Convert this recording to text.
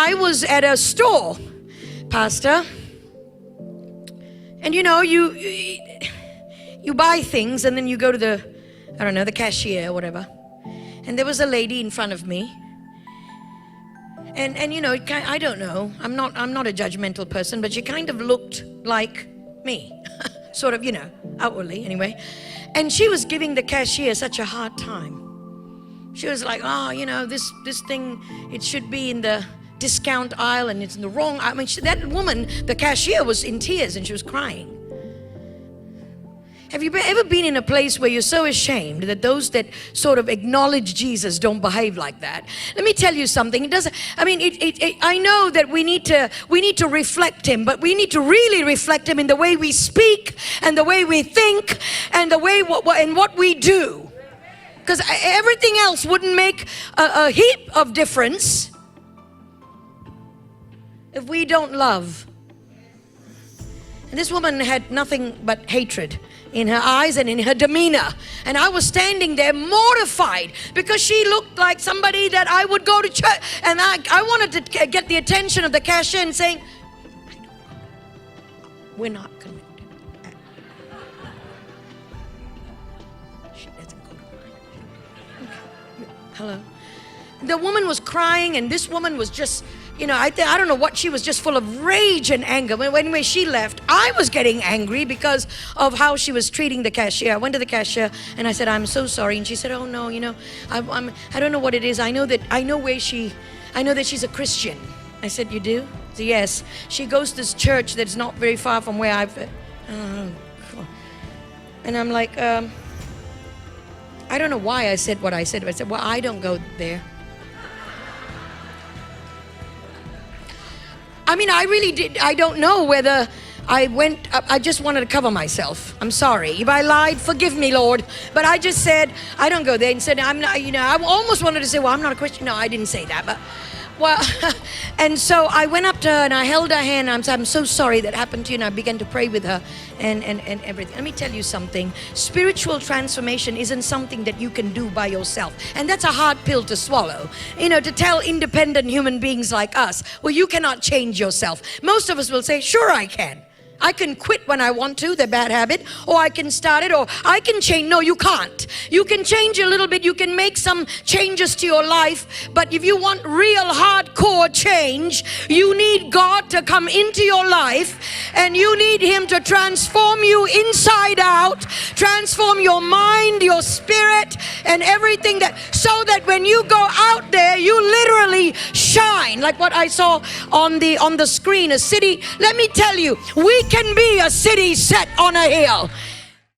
I was at a store, Pastor, and you buy things and then you go to the cashier or whatever. And there was a lady in front of me. And I don't know. I'm not a judgmental person, but she kind of looked like me. Sort of, outwardly anyway. And she was giving the cashier such a hard time. She was like, this thing, it should be in the discount aisle and it's in the wrong aisle. I mean, that woman, the cashier, was in tears and she was crying. Have you ever been in a place where you're so ashamed that those that sort of acknowledge Jesus don't behave like that? Let me tell you something. It doesn't. I mean, I know that we need to reflect Him, but we need to really reflect Him in the way we speak and the way we think and the way what we do. Because everything else wouldn't make a heap of difference if we don't love. And this woman had nothing but hatred in her eyes and in her demeanor. And I was standing there mortified because she looked like somebody that I would go to church. And I wanted to get the attention of the cashier and saying, we're not connected. She doesn't go to mine. Okay. Hello. The woman was crying and this woman was just, I don't know what, she was just full of rage and anger. When she left, I was getting angry because of how she was treating the cashier. I went to the cashier and I said, I'm so sorry. And she said, oh no, I don't know what it is. I know that she's a Christian. I said, you do? She said, yes. She goes to this church that's not very far from where and I'm like, I don't know why I said what I said. I said, well, I don't go there. I mean, I really did. I don't know whether I went. I just wanted to cover myself. I'm sorry. If I lied, forgive me, Lord. But I just said, I don't go there. And said, I'm not, I almost wanted to say, well, I'm not a Christian. No, I didn't say that. But, well, and so I went up to her and I held her hand. And I said, I'm so sorry that happened to you. And I began to pray with her and everything. Let me tell you something. Spiritual transformation isn't something that you can do by yourself. And that's a hard pill to swallow. To tell independent human beings like us, well, you cannot change yourself. Most of us will say, sure, I can. I can quit when I want to, the bad habit, or I can start it, or I can change. No, you can't. You can change a little bit. You can make some changes to your life. But if you want real hardcore change, you need God to come into your life and you need Him to transform you inside out, transform your mind, your spirit, and everything so that when you go out there, you literally shine. Like what I saw on the screen, a city. Let me tell you, we can be a city set on a hill.